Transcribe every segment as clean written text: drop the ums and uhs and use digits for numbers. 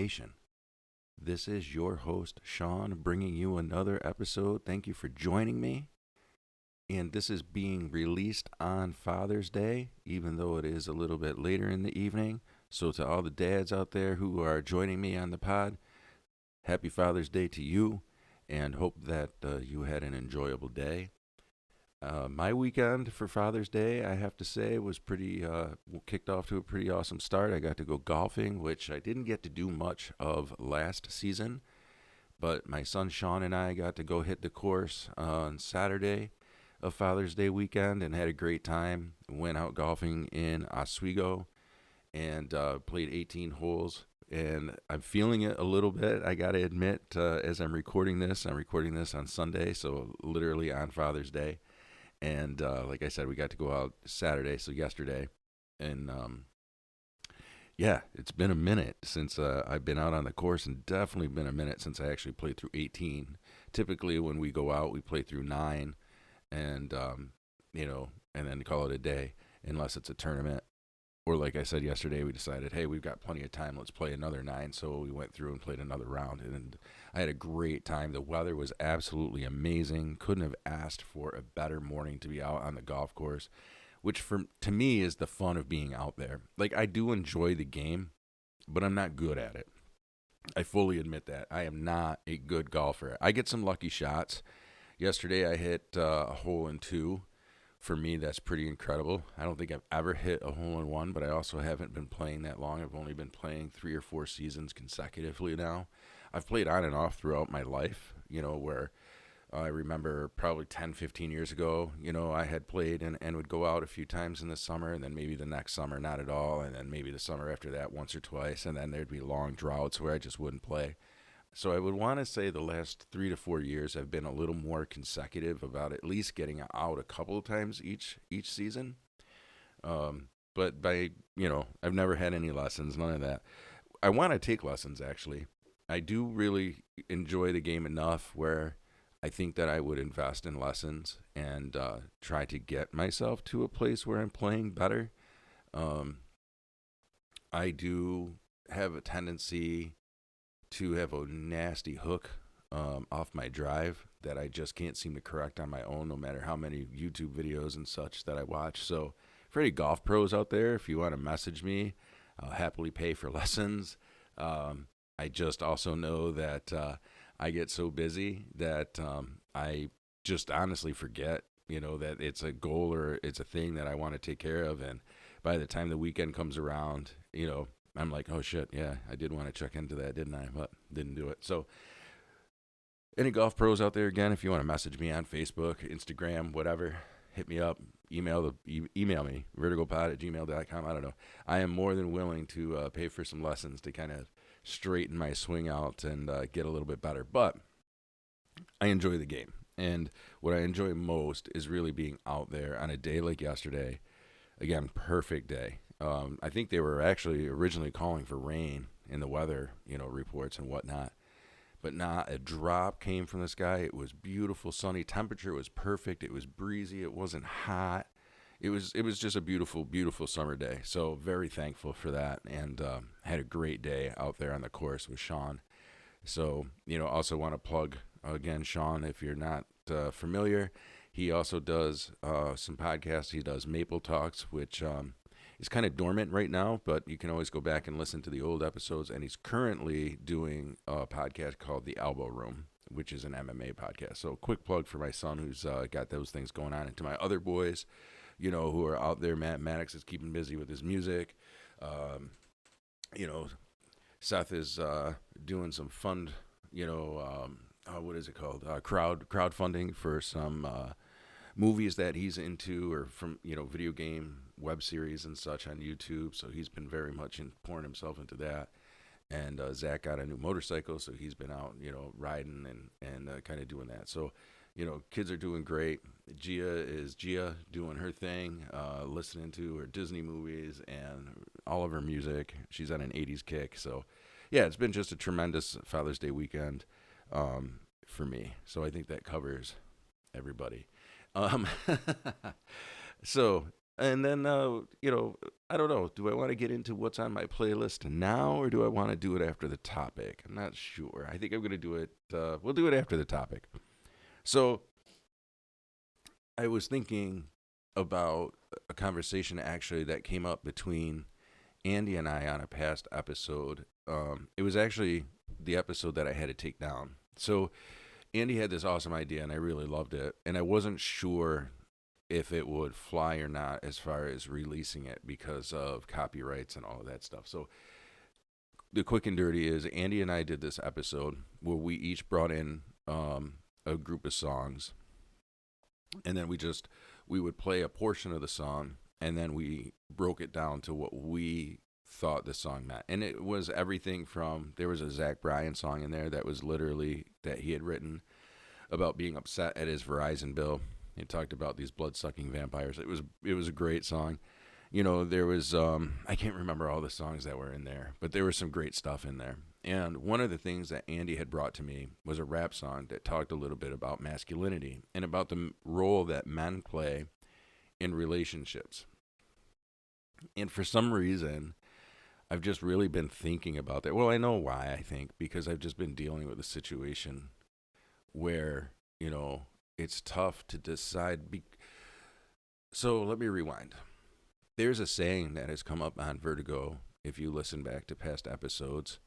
Creation. This is your host, Sean, bringing you another episode. Thank you for joining me. And this is being released on Father's Day, even though it is a little bit later in the evening. So, to all the dads out there who are joining me on the pod, happy Father's Day to you, and hope that you had an enjoyable day. My weekend for Father's Day, I have to say, was kicked off to a pretty awesome start. I got to go golfing, which I didn't get to do much of last season, but my son Sean and I got to go hit the course on Saturday of Father's Day weekend and had a great time. Went out golfing in Oswego and played 18 holes. And I'm feeling it a little bit, I got to admit, as I'm recording this. I'm recording this on Sunday, so literally on Father's Day. And like I said, we got to go out Saturday, so yesterday. And yeah, it's been a minute since I've been out on the course, and definitely been a minute since I actually played through 18. Typically, when we go out, we play through 9, and and then call it a day, unless it's a tournament. Or like I said yesterday, we decided, hey, we've got plenty of time. Let's play another 9. So we went through and played another round, and I had a great time. The weather was absolutely amazing. Couldn't have asked for a better morning to be out on the golf course, which to me is the fun of being out there. Like, I do enjoy the game, but I'm not good at it. I fully admit that. I am not a good golfer. I get some lucky shots. Yesterday I hit a hole in 2. For me, that's pretty incredible. I don't think I've ever hit a hole-in-one, but I also haven't been playing that long. I've only been playing 3 or 4 seasons consecutively now. I've played on and off throughout my life, where I remember probably 10, 15 years ago, I had played and would go out a few times in the summer, and then maybe the next summer not at all, and then maybe the summer after that once or twice, and then there'd be long droughts where I just wouldn't play. So I would want to say the last 3 to 4 years I've been a little more consecutive about at least getting out a couple of times each season. But I've never had any lessons, none of that. I want to take lessons, actually. I do really enjoy the game enough where I think that I would invest in lessons and try to get myself to a place where I'm playing better. Um, I do have a tendency to have a nasty hook off my drive that I just can't seem to correct on my own, no matter how many YouTube videos and such that I watch. So for any golf pros out there, if you want to message me, I'll happily pay for lessons. I just also know that I get so busy that I just honestly forget, that it's a goal or it's a thing that I want to take care of. And by the time the weekend comes around, I'm like, oh shit, yeah, I did want to check into that, didn't I? But didn't do it. So any golf pros out there, again, if you want to message me on Facebook, Instagram, whatever, hit me up, email me, vertigopod@gmail.com. I don't know. I am more than willing to pay for some lessons to kind of straighten my swing out and get a little bit better. But I enjoy the game. And what I enjoy most is really being out there on a day like yesterday. Again, perfect day. I think they were actually originally calling for rain in the weather, reports and whatnot. But not a drop came from the sky. It was beautiful, sunny. Temperature was perfect. It was breezy. It wasn't hot. It was just a beautiful, beautiful summer day. So very thankful for that, and had a great day out there on the course with Sean. So, also want to plug, again, Sean, if you're not familiar, he also does some podcasts. He does Maple Talks, which is kind of dormant right now, but you can always go back and listen to the old episodes. And he's currently doing a podcast called The Elbow Room, which is an MMA podcast. So quick plug for my son who's got those things going on. And to my other boys, who are out there, Matt Maddox is keeping busy with his music. Seth is doing some fund, what is it called? Crowdfunding for some movies that he's into, or from, video game web series and such on YouTube. So he's been very much pouring himself into that. And Zach got a new motorcycle, so he's been out, riding and kind of doing that. So, kids are doing great. Gia doing her thing, listening to her Disney movies and all of her music. She's on an 80s kick. So, yeah, it's been just a tremendous Father's Day weekend for me. So I think that covers everybody. Um, so And then, I don't know. Do I want to get into what's on my playlist now, or do I want to do it after the topic? I'm not sure. I think I'm going to do it. We'll do it after the topic. So I was thinking about a conversation actually that came up between Andy and I on a past episode. It was actually the episode that I had to take down. So Andy had this awesome idea, and I really loved it. And I wasn't sure if it would fly or not as far as releasing it because of copyrights and all of that stuff. So the quick and dirty is Andy and I did this episode where we each brought in a group of songs, and then we would play a portion of the song, and then we broke it down to what we thought the song meant. And it was everything from, there was a Zach Bryan song in there that was literally that he had written about being upset at his Verizon bill. He talked about these blood-sucking vampires. It was a great song. There was I can't remember all the songs that were in there, but there was some great stuff in there. And one of the things that Andy had brought to me was a rap song that talked a little bit about masculinity and about the role that men play in relationships. And for some reason, I've just really been thinking about that. Well, I know why, I think, because I've just been dealing with a situation where, it's tough to decide. So let me rewind. There's a saying that has come up on Vertigo, if you listen back to past episodes,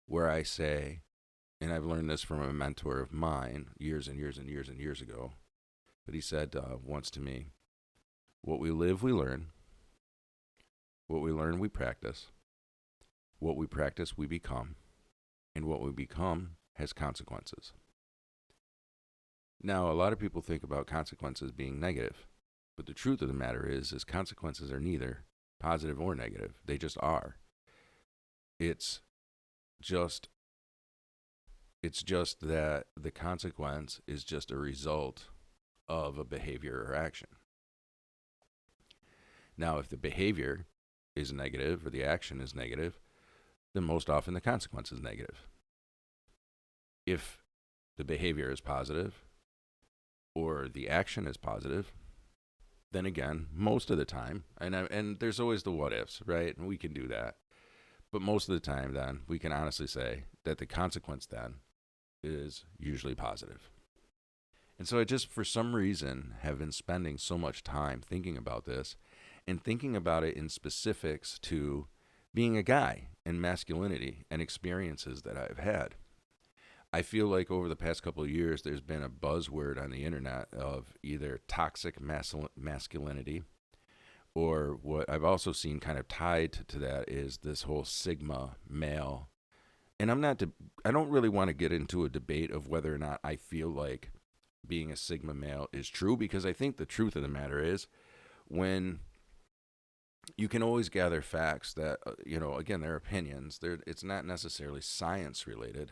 where I say, and I've learned this from a mentor of mine years and years and years and years ago, but he said once to me, what we live, we learn. What we learn, we practice. What we practice, we become. And what we become has consequences. Now, a lot of people think about consequences being negative, but the truth of the matter is consequences are neither positive or negative. They just are. It's just that the consequence is just a result of a behavior or action. Now, if the behavior is negative or the action is negative, then most often the consequence is negative. If the behavior is positive or the action is positive, then again, most of the time, and there's always the what ifs, right? And we can do that. But most of the time, then, we can honestly say that the consequence then is usually positive. And so I just, for some reason, have been spending so much time thinking about this and thinking about it in specifics to being a guy and masculinity and experiences that I've had. I feel like over the past couple of years, there's been a buzzword on the internet of either toxic masculinity, or what I've also seen kind of tied to that is this whole Sigma male. And I don't really want to get into a debate of whether or not I feel like being a Sigma male is true, because I think the truth of the matter is when you can always gather facts that, again, they're opinions. It's not necessarily science related.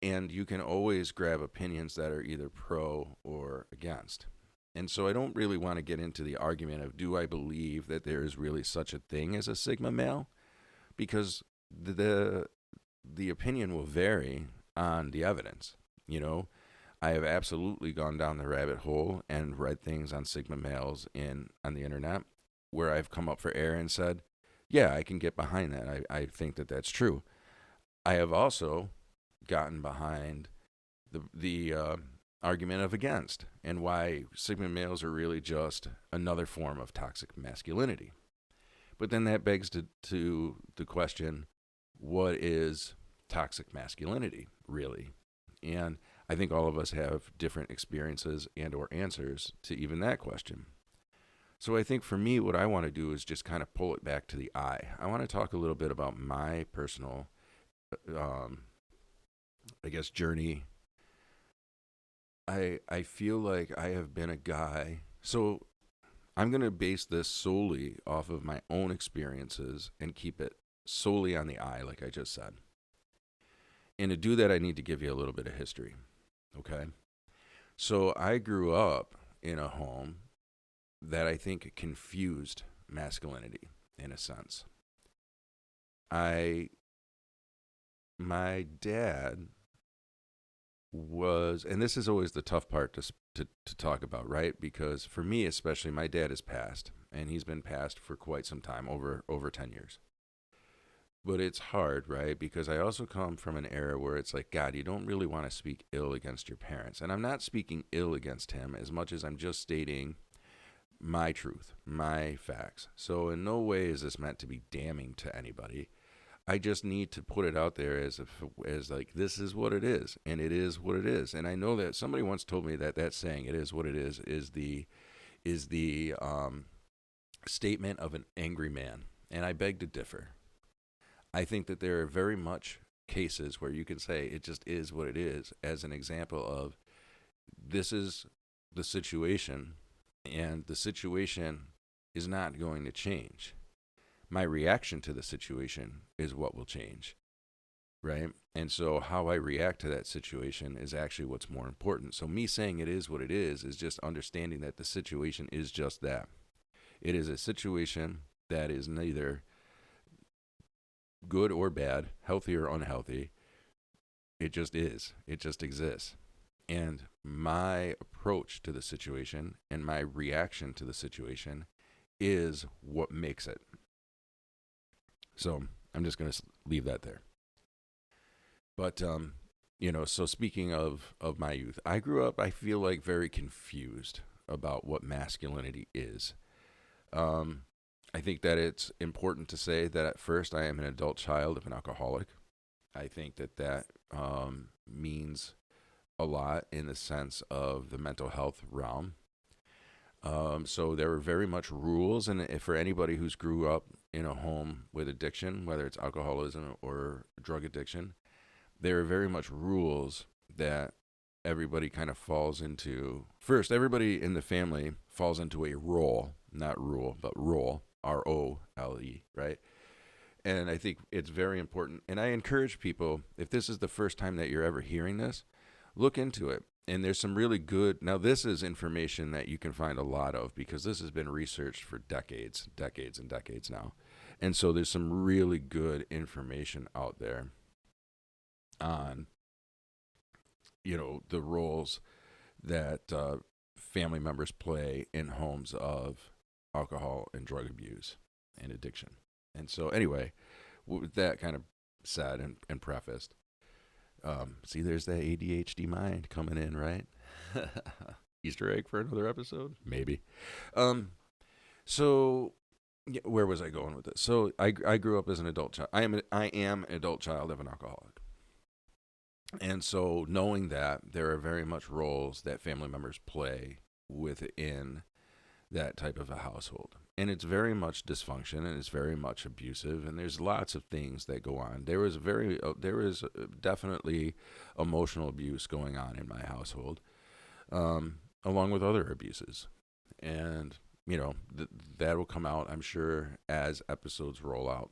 And you can always grab opinions that are either pro or against. And so I don't really want to get into the argument of, do I believe that there is really such a thing as a Sigma male? Because the opinion will vary on the evidence. I have absolutely gone down the rabbit hole and read things on Sigma males on the internet where I've come up for air and said, yeah, I can get behind that. I think that that's true. I have also gotten behind the argument of against, and why Sigma males are really just another form of toxic masculinity. But then that begs to the question, what is toxic masculinity really? And I think all of us have different experiences and or answers to even that question. So I think for me, what I want to do is just kind of pull it back to the I. I want to talk a little bit about my personal journey. I feel like I have been a guy. So I'm going to base this solely off of my own experiences and keep it solely on the I, like I just said. And to do that, I need to give you a little bit of history. Okay? So I grew up in a home that I think confused masculinity in a sense. My dad was, and this is always the tough part to talk about, right? Because for me, especially, my dad has passed, and he's been passed for quite some time, over 10 years. But it's hard, right? Because I also come from an era where it's like, God, you don't really want to speak ill against your parents, and I'm not speaking ill against him as much as I'm just stating my truth, my facts. So in no way is this meant to be damning to anybody. I just need to put it out there as like this is what it is, and it is what it is. And I know that somebody once told me that that saying "it is what it is" is the statement of an angry man, and I beg to differ. I think that there are very much cases where you can say it just is what it is, as an example of this is the situation, and the situation is not going to change. My reaction to the situation is what will change, right? And so how I react to that situation is actually what's more important. So me saying it is what it is just understanding that the situation is just that. It is a situation that is neither good or bad, healthy or unhealthy. It just is. It just exists. And my approach to the situation and my reaction to the situation is what makes it. So I'm just going to leave that there. But so speaking of my youth, I grew up, I feel like, very confused about what masculinity is. Um, I think that it's important to say that at first I am an adult child of an alcoholic. I think that means a lot in the sense of the mental health realm. So there were very much rules, and if for anybody who's grew up in a home with addiction, whether it's alcoholism or drug addiction, there are very much rules that everybody kind of falls into. First, everybody in the family falls into a role, not rule, but role, ROLE, right? And I think it's very important. And I encourage people, if this is the first time that you're ever hearing this, look into it. And there's some really good, now this is information that you can find a lot of because this has been researched for decades and decades now. And so there's some really good information out there on, the roles that family members play in homes of alcohol and drug abuse and addiction. And so, anyway, with that kind of said and prefaced, see, there's that ADHD mind coming in, right? Easter egg for another episode, maybe. Um, so, yeah, where was I going with this? So, I grew up as an adult child. I am an adult child of an alcoholic. And so, knowing that there are very much roles that family members play within that type of a household. And it's very much dysfunction and it's very much abusive and there's lots of things that go on. There is definitely emotional abuse going on in my household, along with other abuses. And, that will come out, I'm sure, as episodes roll out.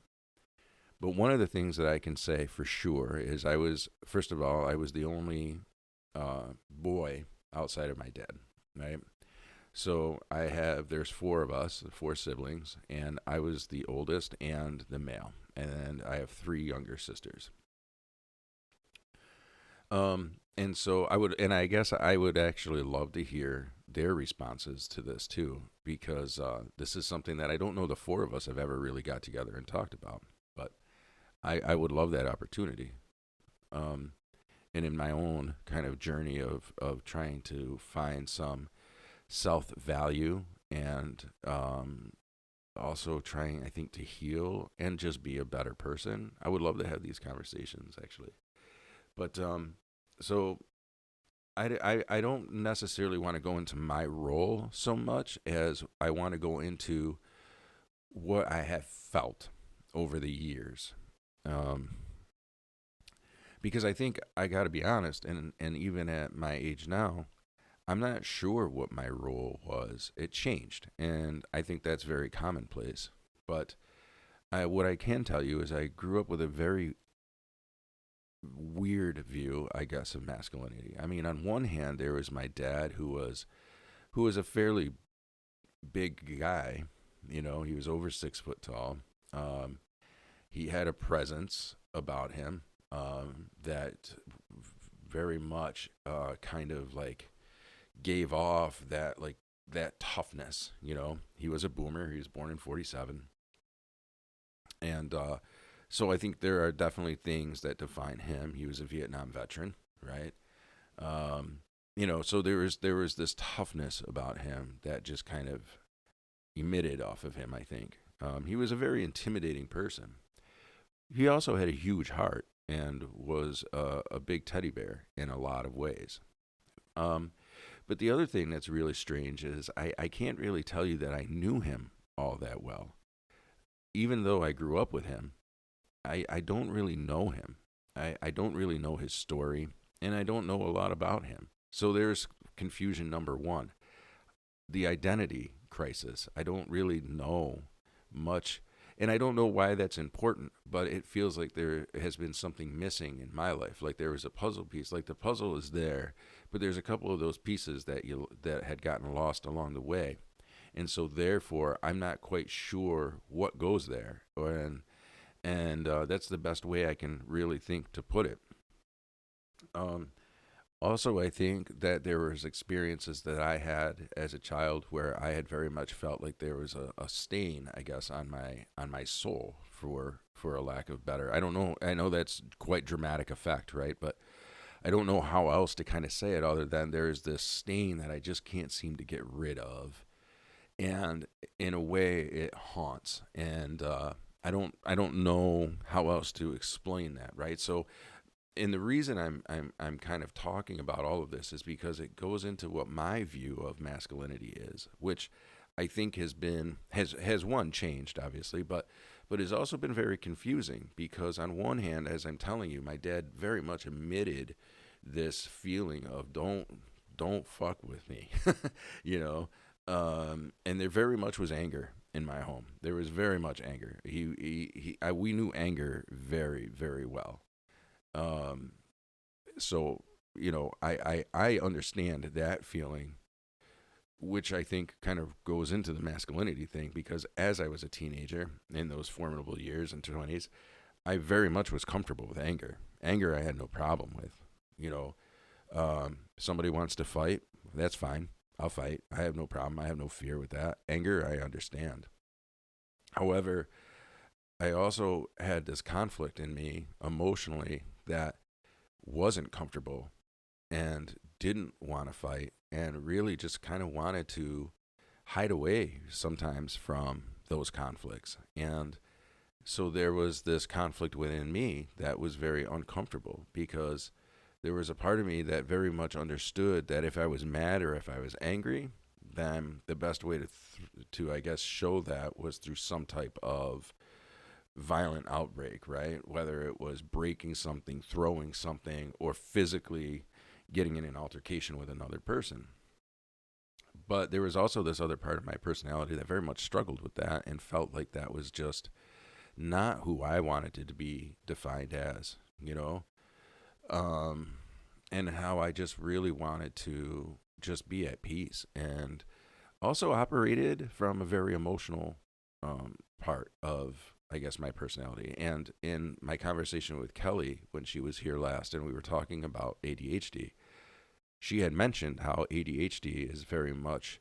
But one of the things that I can say for sure is first of all, I was the only boy outside of my dad, right? So there's four of us, four siblings, and I was the oldest and the male. And I have three younger sisters. And so I guess I would actually love to hear their responses to this too, because this is something that I don't know the four of us have ever really got together and talked about. But I would love that opportunity. And in my own kind of journey of trying to find some self value and also trying, I think, to heal and just be a better person. I would love to have these conversations actually. But so I don't necessarily want to go into my role so much as I want to go into what I have felt over the years. Um, because I think I got to be honest, and even at my age now, I'm not sure what my role was. It changed, and I think that's very commonplace. But what I can tell you is I grew up with a very weird view, I guess, of masculinity. I mean, on one hand, there was my dad, who was a fairly big guy. He was over 6 foot tall. He had a presence about him that very much kind of like gave off that like that toughness. You know, he was a boomer. He was born in 47. And so I think there are definitely things that define him. He was a Vietnam veteran, right? Um, so there was this toughness about him that just kind of emitted off of him, I think. He was a very intimidating person. He also had a huge heart and was a big teddy bear in a lot of ways. Um, but the other thing that's really strange is I can't really tell you that I knew him all that well. Even though I grew up with him, I don't really know him. I don't really know his story, and I don't know a lot about him. So there's confusion number one, the identity crisis. I don't really know much, and I don't know why that's important, but it feels like there has been something missing in my life. Like there was a puzzle piece, like the puzzle is there, but there's a couple of those pieces that had gotten lost along the way. And so therefore I'm not quite sure what goes there, and that's the best way I can really think to put it. Um, Also, I think that there was experiences that I had as a child where I had very much felt like there was a stain, I guess, on my soul, for a lack of better. I don't know. I know that's quite dramatic effect, right? But I don't know how else to kind of say it other than there's this stain that I just can't seem to get rid of, and in a way, it haunts. And I don't know how else to explain that, right? So and the reason I'm kind of talking about all of this is because it goes into what my view of masculinity is, which I think has one changed obviously, but has also been very confusing because on one hand, as I'm telling you, my dad very much emitted this feeling of don't fuck with me, you know, and there very much was anger in my home. There was very much anger. We knew anger very very well. Um, so I understand that feeling, which I think kind of goes into the masculinity thing because as I was a teenager in those formidable years and 20s, I very much was comfortable with anger. Anger I had no problem with. You know, somebody wants to fight, that's fine. I'll fight. I have no problem. I have no fear with that. Anger I understand. However, I also had this conflict in me emotionally that wasn't comfortable and didn't want to fight and really just kind of wanted to hide away sometimes from those conflicts. And so there was this conflict within me that was very uncomfortable because there was a part of me that very much understood that if I was mad or if I was angry, then the best way to I guess show that was through some type of violent outbreak, right? Whether it was breaking something, throwing something, or physically getting in an altercation with another person. But there was also this other part of my personality that very much struggled with that and felt like that was just not who I wanted it to be defined as, you know? Um, and how I just really wanted to just be at peace and also operated from a very emotional part of, I guess, my personality. And in my conversation with Kelly when she was here last and we were talking about ADHD, she had mentioned how ADHD is very much,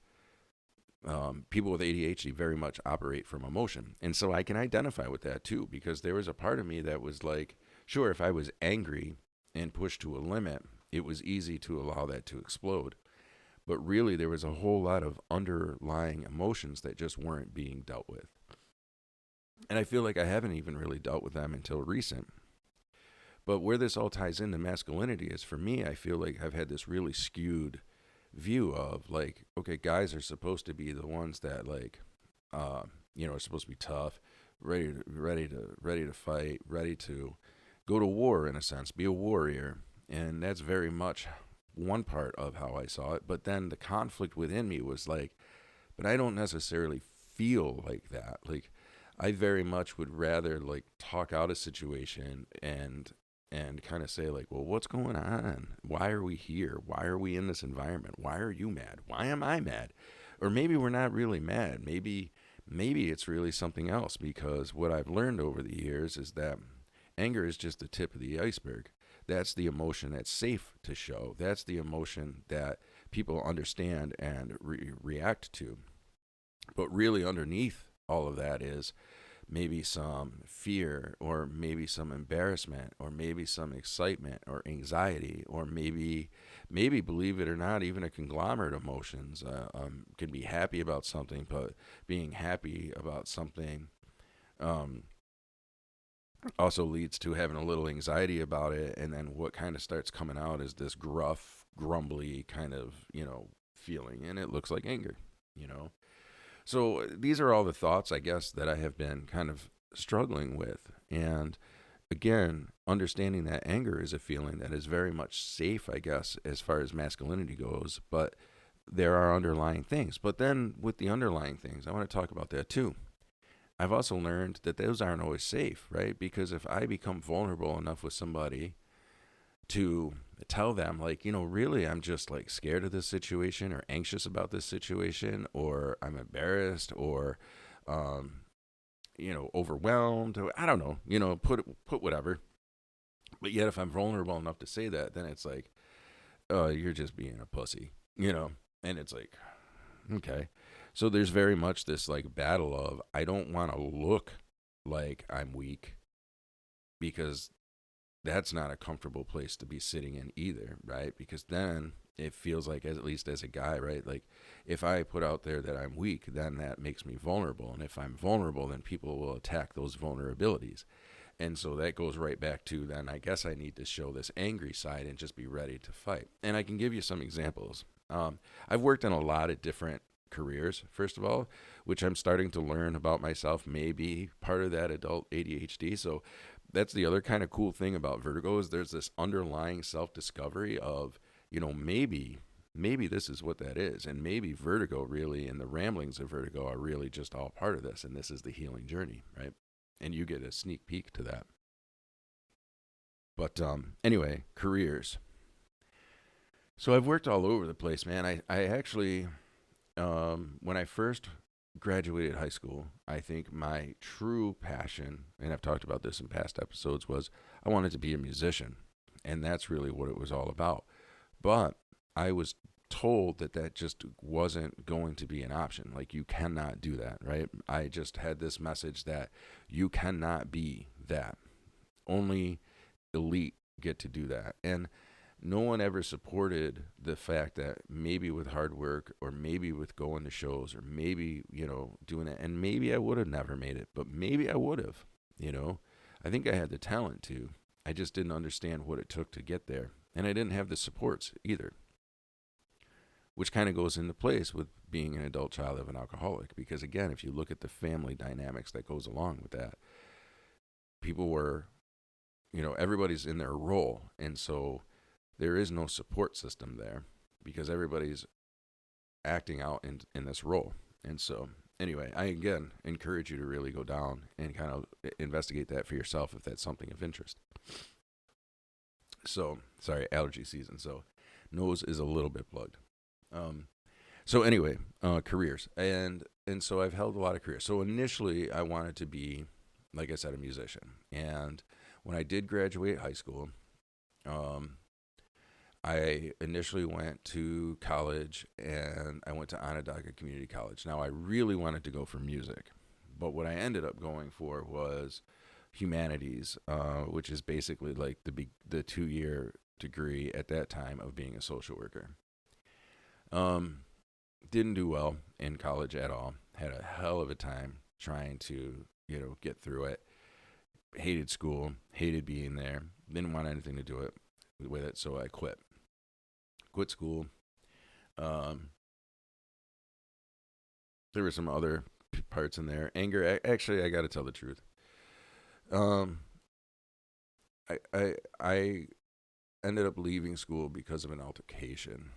people with ADHD very much operate from emotion. And so I can identify with that too, because there was a part of me that was like, sure, if I was angry and pushed to a limit, it was easy to allow that to explode. But really, there was a whole lot of underlying emotions that just weren't being dealt with. And I feel like I haven't even really dealt with them until recent. But where this all ties into masculinity is for me, I feel like I've had this really skewed view of like, okay, guys are supposed to be the ones that like, are supposed to be tough, ready to fight, ready to go to war in a sense, be a warrior. And that's very much one part of how I saw it. But then the conflict within me was like, but I don't necessarily feel like that. Like I very much would rather like talk out a situation and kind of say like, well, what's going on? Why are we here? Why are we in this environment? Why are you mad? Why am I mad? Or maybe we're not really mad. Maybe it's really something else because what I've learned over the years is that anger is just the tip of the iceberg. That's the emotion that's safe to show. That's the emotion that people understand and react to. But really, underneath all of that is maybe some fear, or maybe some embarrassment, or maybe some excitement or anxiety, or maybe, believe it or not, even a conglomerate of emotions. Can be happy about something, but being happy about something um, also leads to having a little anxiety about it. And then what kind of starts coming out is this gruff, grumbly kind of, feeling. And it looks like anger, you know. So these are all the thoughts, I guess, that I have been kind of struggling with. And again, understanding that anger is a feeling that is very much safe, I guess, as far as masculinity goes. But there are underlying things. But then with the underlying things, I want to talk about that too. I've also learned that those aren't always safe, right? Because if I become vulnerable enough with somebody to tell them, like, really, I'm just like scared of this situation, or anxious about this situation, or I'm embarrassed, or um, overwhelmed, or I don't know, put whatever. But yet, if I'm vulnerable enough to say that, then it's like, oh, you're just being a pussy, and it's like, okay. So there's very much this like battle of, I don't want to look like I'm weak, because that's not a comfortable place to be sitting in either, right? Because then it feels like, at least as a guy, right? Like, if I put out there that I'm weak, then that makes me vulnerable. And if I'm vulnerable, then people will attack those vulnerabilities. And so that goes right back to, then I guess I need to show this angry side and just be ready to fight. And I can give you some examples. I've worked in a lot of different careers, first of all, which I'm starting to learn about myself, maybe part of that adult ADHD. So that's the other kind of cool thing about vertigo, is there's this underlying self-discovery of, maybe this is what that is, and maybe vertigo really, and the ramblings of vertigo are really just all part of this, and this is the healing journey, right? And you get a sneak peek to that. But anyway, careers. So I've worked all over the place, man. I actually, when I first graduated high school, I think my true passion, and I've talked about this in past episodes, was I wanted to be a musician. And that's really what it was all about. But I was told that that just wasn't going to be an option. Like, you cannot do that, right? I just had this message that you cannot be that. Only elite get to do that. And no one ever supported the fact that maybe with hard work, or maybe with going to shows, or maybe, doing it, and maybe I would have never made it, but maybe I would have, you know. I think I had the talent to. I just didn't understand what it took to get there. And I didn't have the supports either, which kind of goes into place with being an adult child of an alcoholic. Because again, if you look at the family dynamics that goes along with that, people were, everybody's in their role. And so there is no support system there, because everybody's acting out in this role. And so, anyway, I again encourage you to really go down and kind of investigate that for yourself if that's something of interest. So, sorry, allergy season. So, nose is a little bit plugged. Um, so anyway, careers, and so I've held a lot of careers. So initially, I wanted to be, like I said, a musician. And when I did graduate high school, um, I initially went to college, and I went to Onondaga Community College. Now, I really wanted to go for music, but what I ended up going for was humanities, which is basically like the 2 year degree at that time of being a social worker. Um, didn't do well in college at all. Had a hell of a time trying to, get through it. Hated school, hated being there. Didn't want anything to do it with it, so I quit. Quit school. Um, there were some other parts in there. Anger. Actually, I got to tell the truth. Um, I ended up leaving school because of an altercation,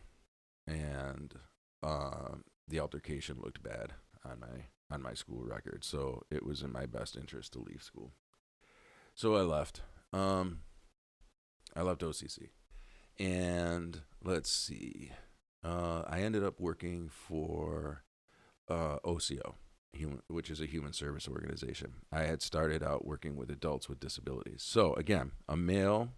and the altercation looked bad on my school record, so it was in my best interest to leave school. So I left. Um, I left OCC, and let's see. I ended up working for OCO, which is a human service organization. I had started out working with adults with disabilities. So again, a male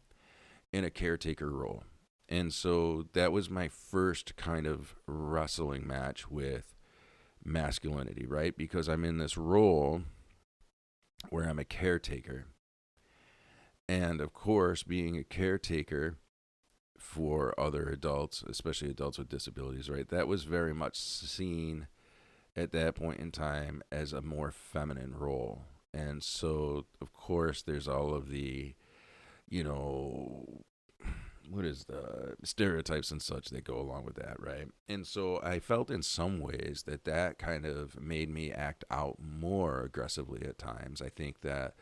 in a caretaker role. And so that was my first kind of wrestling match with masculinity, right? Because I'm in this role where I'm a caretaker. And of course, being a caretaker for other adults, especially adults with disabilities, right? That was very much seen at that point in time as a more feminine role. And so, of course, there's all of the, you know, what is the stereotypes and such that go along with that, right? And so I felt in some ways that that kind of made me act out more aggressively at times. I think that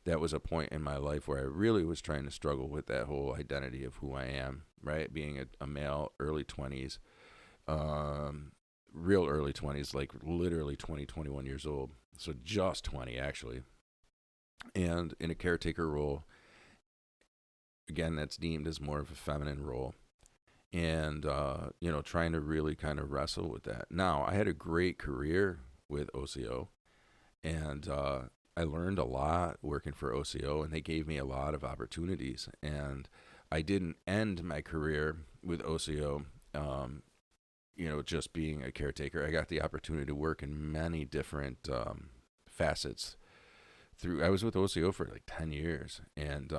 that was a point in my life where I really was trying to struggle with that whole identity of who I am, right? Being a male, early 20s, um, real early 20s, like literally 20, 21 years old. So just 20, actually. And in a caretaker role, again, that's deemed as more of a feminine role. And, trying to really kind of wrestle with that. Now, I had a great career with OCO, and I learned a lot working for OCO, and they gave me a lot of opportunities. And I didn't end my career with OCO, just being a caretaker. I got the opportunity to work in many different facets through. I was with OCO for like 10 years, and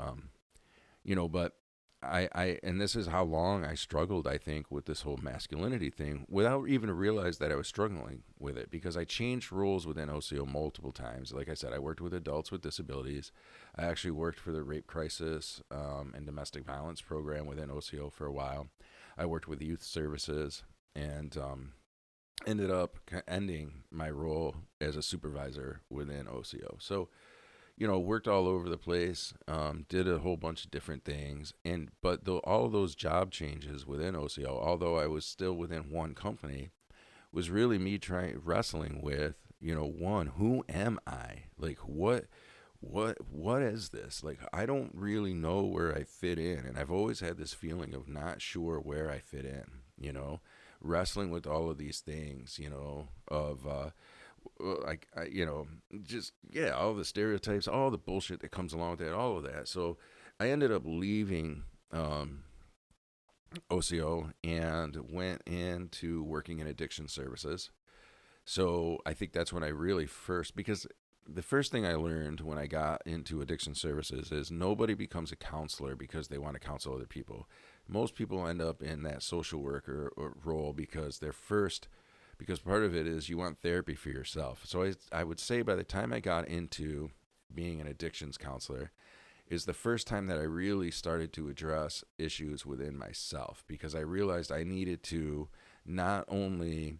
but and this is how long I struggled, I think, with this whole masculinity thing without even realize that I was struggling with it, because I changed roles within OCO multiple times. Like I said, I worked with adults with disabilities. I actually worked for the rape crisis and domestic violence program within OCO for a while. I worked with youth services, and ended up ending my role as a supervisor within OCO. So, worked all over the place, did a whole bunch of different things, but all of those job changes within OCO, although I was still within one company, was really me wrestling with, one, who am I? Like, what is this? Like, I don't really know where I fit in, and I've always had this feeling of not sure where I fit in, wrestling with all of these things, of like just all the stereotypes, all the bullshit that comes along with that, all of that. So I ended up leaving OCO and went into working in addiction services. So I think that's when I really because the first thing I learned when I got into addiction services is nobody becomes a counselor because they want to counsel other people. Most people end up in that social worker role because part of it is you want therapy for yourself. So I would say by the time I got into being an addictions counselor is the first time that I really started to address issues within myself, because I realized I needed to not only,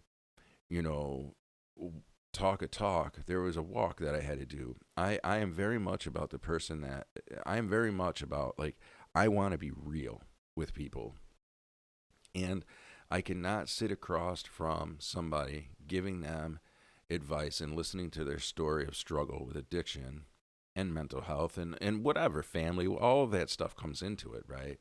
talk a talk, there was a walk that I had to do. I am very much about the person that I am very much about, like, I want to be real with people. And I cannot sit across from somebody giving them advice and listening to their story of struggle with addiction and mental health and whatever, family, all of that stuff comes into it, right?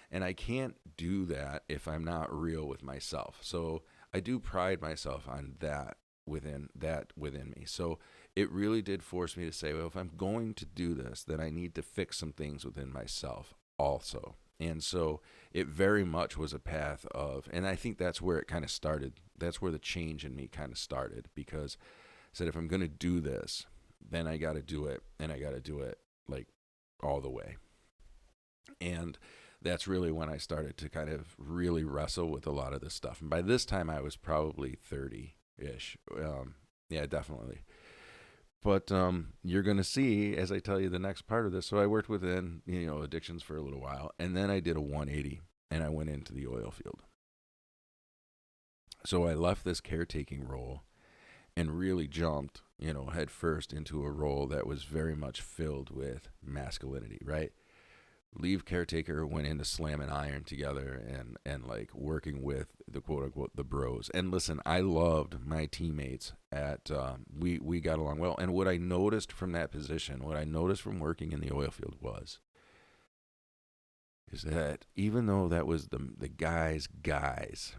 And I can't do that if I'm not real with myself. So I do pride myself on that within me. So it really did force me to say, well, if I'm going to do this, then I need to fix some things within myself also. And so it very much was a path of, and I think that's where it kind of started. That's where the change in me kind of started, because I said, if I'm going to do this, then I got to do it, and I got to do it like all the way. And that's really when I started to kind of really wrestle with a lot of this stuff. And by this time I was probably 30-ish. Yeah, definitely. But you're going to see as I tell you the next part of this. So I worked within, addictions for a little while, and then I did a 180, and I went into the oil field. So I left this caretaking role and really jumped, head first into a role that was very much filled with masculinity, right? Leave caretaker, went into slam and iron together and like working with the quote unquote the bros. And listen, I loved my teammates at we got along well. And what I noticed from that position, what I noticed from working in the oil field is that even though that was the guys,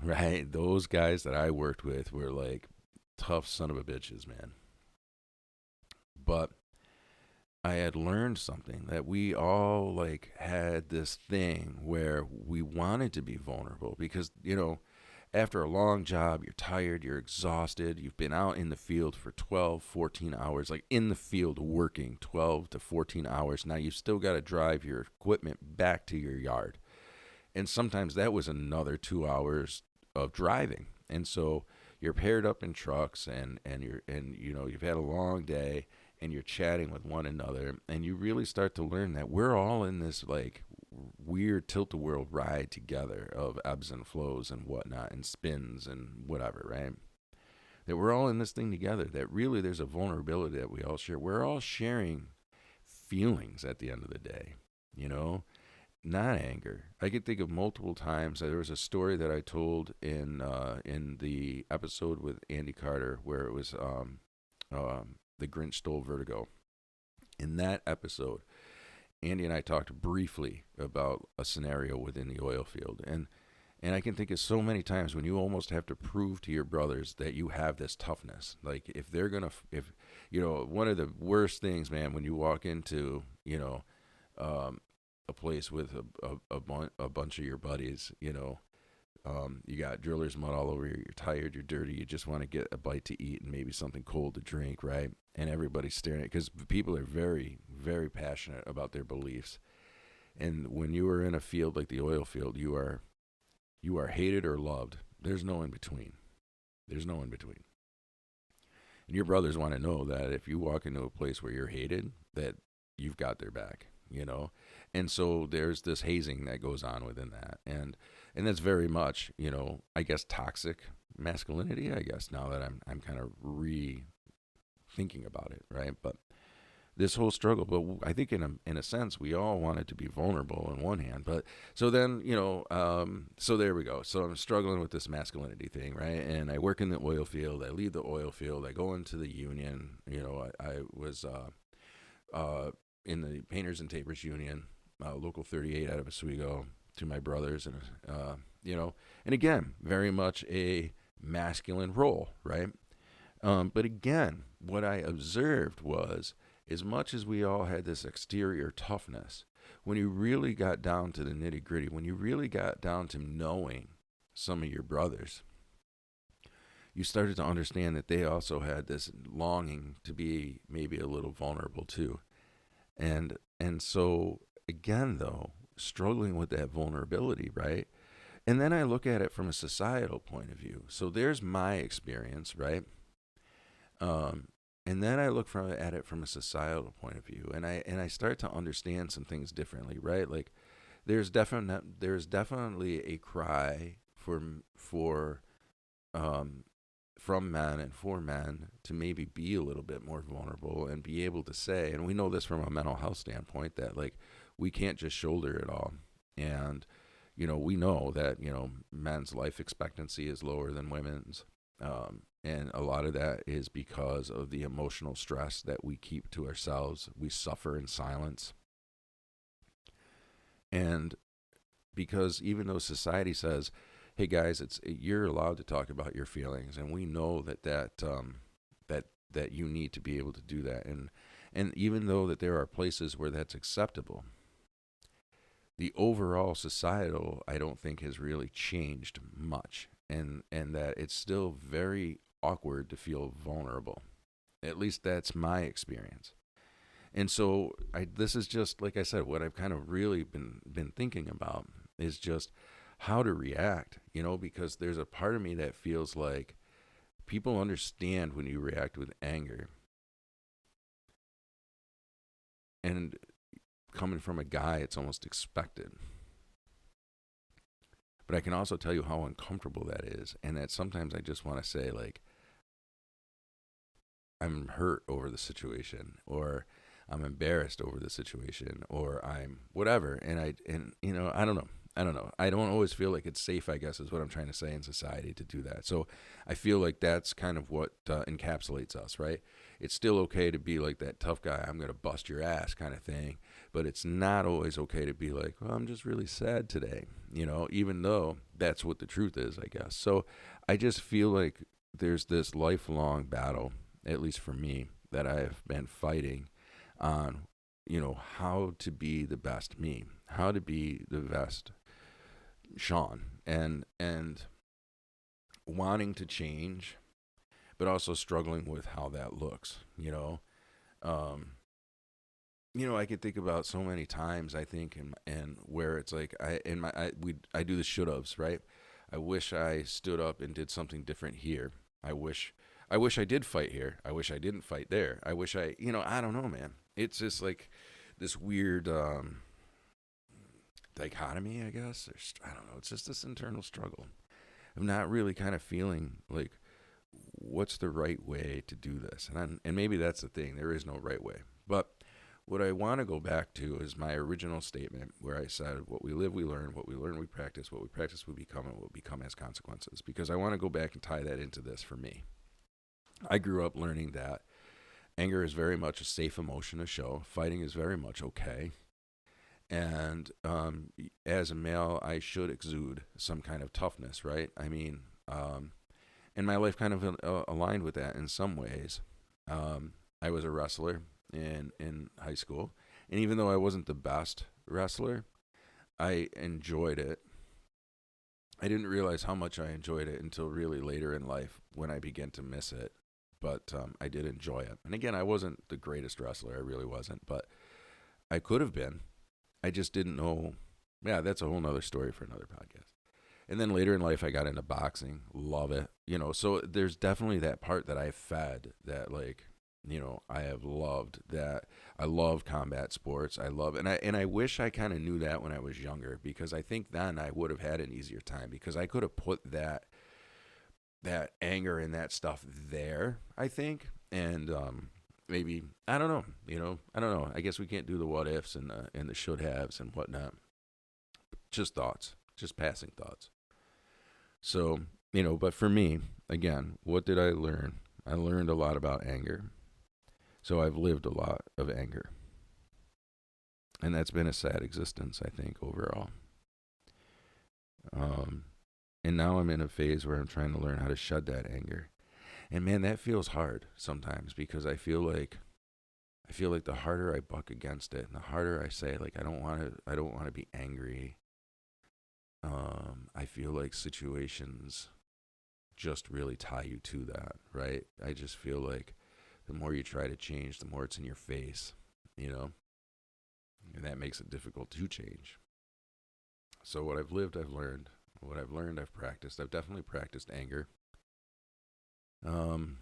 right? Those guys that I worked with were like tough son of a bitches, man. But I had learned something that we all like had this thing where we wanted to be vulnerable because, after a long job, you're tired, you're exhausted, you've been out in the field for 12, 14 hours, like in the field working 12 to 14 hours. Now you've still got to drive your equipment back to your yard. And sometimes that was another 2 hours of driving. And so you're paired up in trucks and you've had a long day and you're chatting with one another and you really start to learn that we're all in this like weird tilt-a-whirl ride together of ebbs and flows and whatnot and spins and whatever, right? That we're all in this thing together, that really there's a vulnerability that we all share. We're all sharing feelings at the end of the day, you know, not anger. I could think of multiple times. There was a story that I told in the episode with Andy Carter where it was the Grinch stole vertigo. In that episode, Andy and I talked briefly about a scenario within the oil field, and I can think of so many times when you almost have to prove to your brothers that you have this toughness. Like if they're gonna, if one of the worst things, man, when you walk into um, a place with a bunch of your buddies, you got driller's mud all over you. You're tired. You're dirty. You just want to get a bite to eat and maybe something cold to drink, right? And everybody's staring at because people are very, very passionate about their beliefs. And when you are in a field like the oil field, you are hated or loved. There's no in between. There's no in between. And your brothers want to know that if you walk into a place where you're hated, that you've got their back, And so there's this hazing that goes on within that. And that's very much, I guess toxic masculinity, I guess, now that I'm kind of rethinking about it, right? But this whole struggle, but I think in a sense we all wanted to be vulnerable on one hand, but so then so there we go. So I'm struggling with this masculinity thing, right? And I work in the oil field. I leave the oil field. I go into the union. I was in the Painters and Tapers Union, local 38 out of Oswego, to my brothers, and and again, very much a masculine role, right? But again, what I observed was, as much as we all had this exterior toughness, when you really got down to the nitty gritty, when you really got down to knowing some of your brothers, you started to understand that they also had this longing to be maybe a little vulnerable too. And so again though, struggling with that vulnerability, right? And then I look at it from a societal point of view. So there's my experience, right? Um, and then I look at it from a societal point of view, and I start to understand some things differently, right? Like there's definitely a cry for um, from men and for men to maybe be a little bit more vulnerable and be able to say, and we know this from a mental health standpoint, that like we can't just shoulder it all. And we know that men's life expectancy is lower than women's, and a lot of that is because of the emotional stress that we keep to ourselves. We suffer in silence, and because even though society says, "Hey guys, you're allowed to talk about your feelings," and we know that you need to be able to do that, and even though that there are places where that's acceptable, the overall societal I don't think has really changed much, and that it's still very awkward to feel vulnerable. At least that's my experience. And so this is just like I said, what I've kind of really been thinking about is just how to react, because there's a part of me that feels like people understand when you react with anger. And coming from a guy, it's almost expected. But I can also tell you how uncomfortable that is, and that sometimes I just want to say like I'm hurt over the situation, or I'm embarrassed over the situation, or I'm whatever. And I don't know. I don't know. I don't always feel like it's safe, I guess, is what I'm trying to say, in society to do that. So I feel like that's kind of what encapsulates us, right? It's still okay to be like that tough guy, I'm going to bust your ass kind of thing. But it's not always okay to be like, well, I'm just really sad today, even though that's what the truth is, I guess. So I just feel like there's this lifelong battle, at least for me, that I've been fighting on how to be the best me, how to be the best Sean, and wanting to change, but also struggling with how that looks. Um, I could think about so many times I think, and where it's like I do the should haves, right? I wish I stood up and did something different here. I wish I did fight here. I wish I didn't fight there. I wish I don't know, man. It's just like this weird dichotomy, I guess. I don't know. It's just this internal struggle of not really kind of feeling like what's the right way to do this, and maybe that's the thing. There is no right way, but what I want to go back to is my original statement where I said, what we live, we learn, what we learn, we practice, what we practice, we become, and what we become has consequences. Because I want to go back and tie that into this for me. I grew up learning that anger is very much a safe emotion to show, fighting is very much okay. And as a male, I should exude some kind of toughness, right? I mean, and my life kind of aligned with that in some ways. I was a wrestler in high school, and even though I wasn't the best wrestler, I enjoyed it. I didn't realize how much I enjoyed it until really later in life when I began to miss it. But I did enjoy it. And again, I wasn't the greatest wrestler. I really wasn't. But I could have been. I just didn't know. Yeah, that's a whole nother story for another podcast. And then later in life, I got into boxing. Love it. So there's definitely that part that I fed that, like, I have loved that. I love combat sports. I love, and I wish I kind of knew that when I was younger, because I think then I would have had an easier time, because I could have put that anger and that stuff there, I think. And maybe, I don't know, I don't know. I guess we can't do the what ifs and the should haves and whatnot. Just thoughts, just passing thoughts. So, but for me, again, what did I learn? I learned a lot about anger. So I've lived a lot of anger. And that's been a sad existence, I think, overall. Um, and now I'm in a phase where I'm trying to learn how to shed that anger. And man, that feels hard sometimes, because I feel like the harder I buck against it, and the harder I say, like, I don't want to be angry. I feel like situations just really tie you to that, right? I just feel like the more you try to change, the more it's in your face, you know? And that makes it difficult to change. So what I've lived, I've learned. What I've learned, I've practiced. I've definitely practiced anger. Um,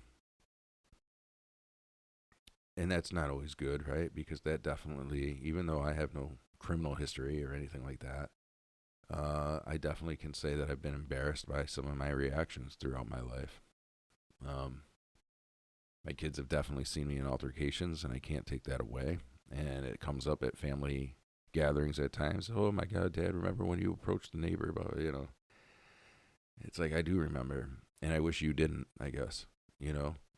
and that's not always good, right? Because that definitely, even though I have no criminal history or anything like that, I definitely can say that I've been embarrassed by some of my reactions throughout my life. Um, my kids have definitely seen me in altercations, and I can't take that away. And it comes up at family gatherings at times. Oh my God, Dad, remember when you approached the neighbor about. It's like, I do remember, and I wish you didn't, I guess,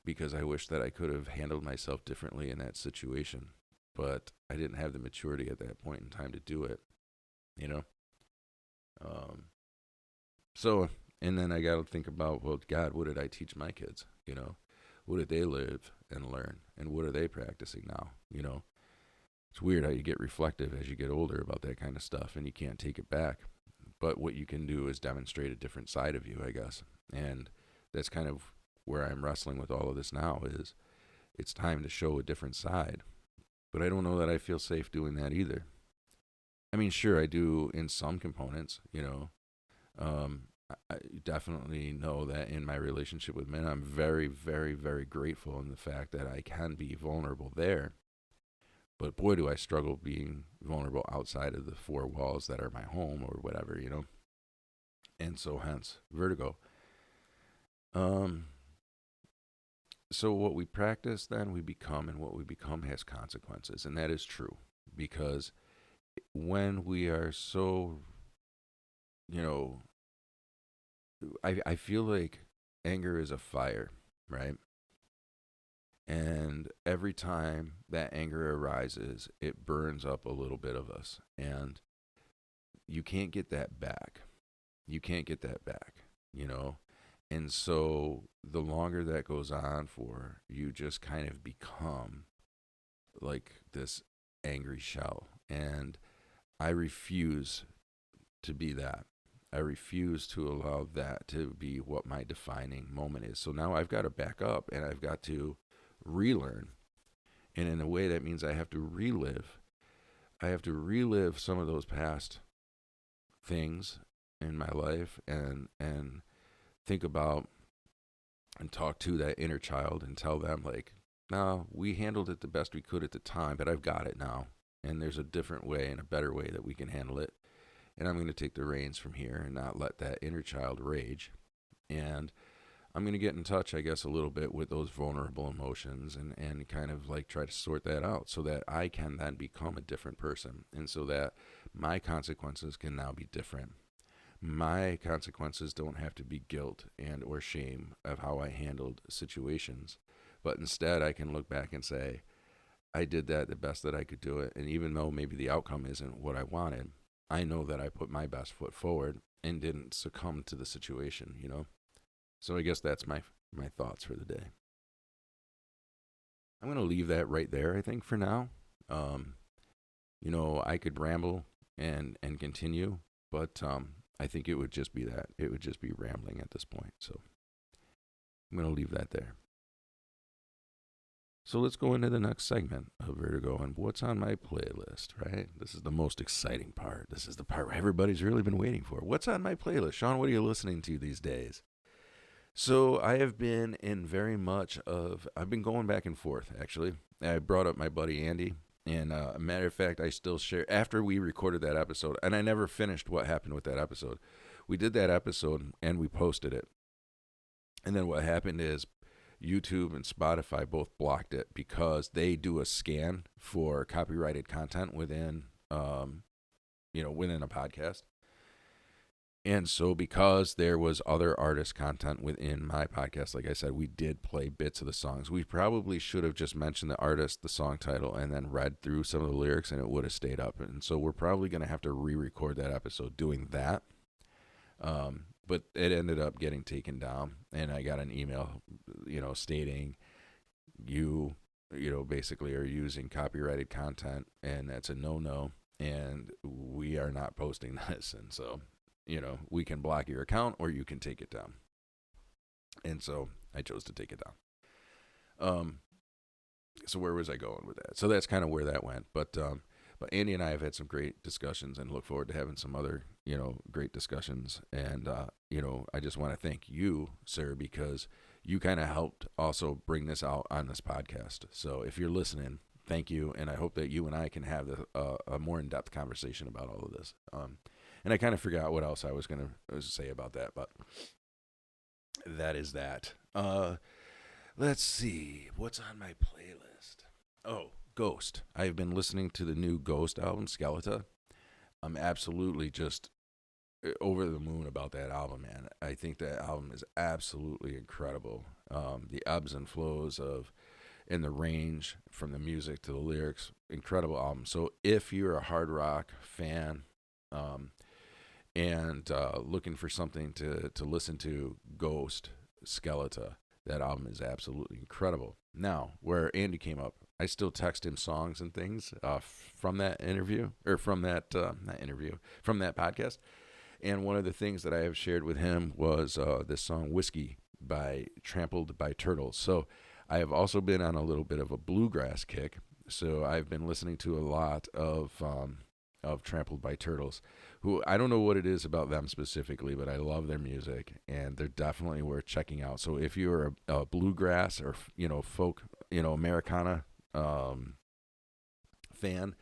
because I wish that I could have handled myself differently in that situation. But I didn't have the maturity at that point in time to do it, you know? Um, so, and then I got to think about, well, God, what did I teach my kids? What did they live and learn? And what are they practicing now? It's weird how you get reflective as you get older about that kind of stuff, and you can't take it back. But what you can do is demonstrate a different side of you, I guess. And that's kind of where I'm wrestling with all of this now, is it's time to show a different side. But I don't know that I feel safe doing that either. I mean, sure, I do in some components. I definitely know that in my relationship with men, I'm very, very, very grateful in the fact that I can be vulnerable there. But boy, do I struggle being vulnerable outside of the four walls that are my home or whatever. And so hence vertigo. Um, so what we practice, then we become, and what we become has consequences. And that is true, because when we are so, you know, I feel like anger is a fire, right? And every time that anger arises, it burns up a little bit of us. And you can't get that back. You can't get that back. And so the longer that goes on for, you just kind of become like this angry shell. And I refuse to be that. I refuse to allow that to be what my defining moment is. So now I've got to back up and I've got to relearn. And in a way, that means I have to relive. I have to relive some of those past things in my life and think about and talk to that inner child and tell them, like, no, we handled it the best we could at the time, but I've got it now. And there's a different way and a better way that we can handle it. And I'm going to take the reins from here and not let that inner child rage. And I'm going to get in touch, I guess, a little bit with those vulnerable emotions and kind of like try to sort that out so that I can then become a different person. And so that my consequences can now be different. My consequences don't have to be guilt and or shame of how I handled situations, but instead I can look back and say, I did that the best that I could do it. And even though maybe the outcome isn't what I wanted, I know that I put my best foot forward and didn't succumb to the situation, you know? So I guess that's my thoughts for the day. I'm going to leave that right there, I think, for now. I could ramble and continue, but I think it would just be that. It would just be rambling at this point. So I'm going to leave that there. So let's go into the next segment of Vertigo and what's on my playlist, right? This is the most exciting part. This is the part where everybody's really been waiting for. What's on my playlist? Sean, what are you listening to these days? So I have been in I've been going back and forth, actually. I brought up my buddy Andy. And a matter of fact, I still share, after we recorded that episode, and I never finished what happened with that episode. We did that episode and we posted it. And then what happened is YouTube and Spotify both blocked it because they do a scan for copyrighted content within a podcast. And so because there was other artist content within my podcast, like I said, we did play bits of the songs. We probably should have just mentioned the artist, the song title, and then read through some of the lyrics, and it would have stayed up. And so we're probably going to have to re-record that episode doing that. But it ended up getting taken down, and I got an email, stating you basically are using copyrighted content, and that's a no-no, and we are not posting this. And so we can block your account or you can take it down. And so I chose to take it down. So where was I going with that? So that's kind of where that went. But Andy and I have had some great discussions and look forward to having some other, great discussions. And, I just want to thank you, sir, because you kind of helped also bring this out on this podcast. So if you're listening, thank you. And I hope that you and I can have a more in-depth conversation about all of this. And I kind of forgot what else I was going to say about that, but that is that. Let's see. What's on my playlist? Oh, Ghost. I've been listening to the new Ghost album, Skeleton. I'm absolutely just over the moon about that album, man. I think that album is absolutely incredible. The ebbs and flows in the range from the music to the lyrics, incredible album. So if you're a hard rock fan, and looking for something to listen to, Ghost, Skeleton, that album is absolutely incredible. Now, where Andy came up, I still text him songs and things from that interview, or from that podcast. And one of the things that I have shared with him was this song, Whiskey, by Trampled by Turtles. So I have also been on a little bit of a bluegrass kick. So I've been listening to a lot of Trampled by Turtles, who I don't know what it is about them specifically, but I love their music, and they're definitely worth checking out. So if you're a bluegrass or folk, Americana fan,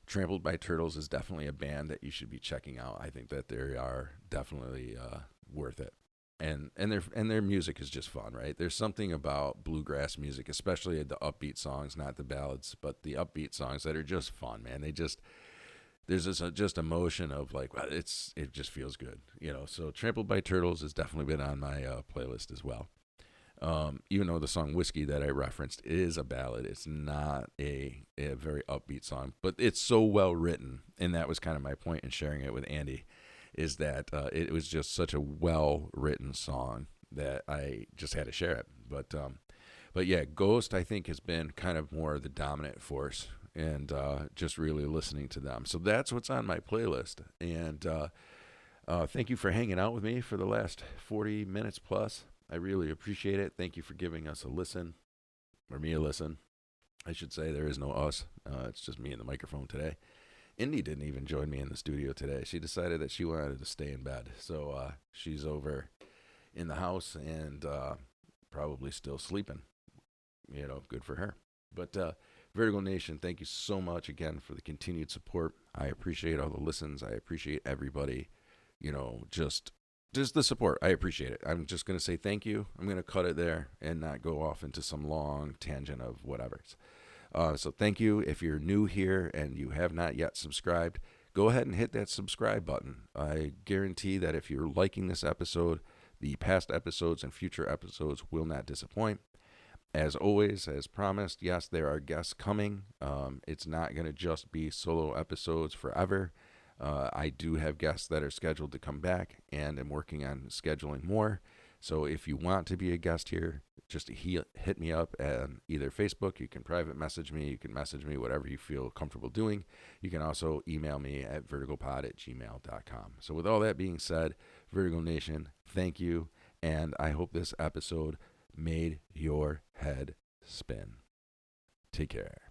Trampled by Turtles is definitely a band that you should be checking out. I think that they are definitely worth it. And their music is just fun, right? There's something about bluegrass music, especially the upbeat songs, not the ballads, but the upbeat songs that are just fun, man. There's this just emotion of like, well, it just feels good, So Trampled by Turtles has definitely been on my playlist as well. Even though the song Whiskey that I referenced is a ballad, it's not a very upbeat song, but it's so well written. And that was kind of my point in sharing it with Andy, is that it was just such a well written song that I just had to share it. But yeah, Ghost, I think, has been kind of more the dominant force and just really listening to them. So that's what's on my playlist. And thank you for hanging out with me for the last 40 minutes plus. I really appreciate it. Thank you for giving us a listen, or me a listen. I should say there is no us. It's just me and the microphone today. Indy didn't even join me in the studio today. She decided that she wanted to stay in bed. So she's over in the house and probably still sleeping. Good for her. But Vertical Nation, thank you so much again for the continued support. I appreciate all the listens. I appreciate everybody. Just the support. I appreciate it. I'm just going to say thank you. I'm going to cut it there and not go off into some long tangent of whatever. So thank you. If you're new here and you have not yet subscribed, go ahead and hit that subscribe button. I guarantee that if you're liking this episode, the past episodes and future episodes will not disappoint. As always, as promised, yes, there are guests coming. It's not going to just be solo episodes forever. I do have guests that are scheduled to come back, and I'm working on scheduling more. So if you want to be a guest here, just hit me up at either Facebook. You can private message me. You can message me, whatever you feel comfortable doing. You can also email me at vertigopod@gmail.com. So with all that being said, Vertical Nation, thank you. And I hope this episode made your head spin. Take care.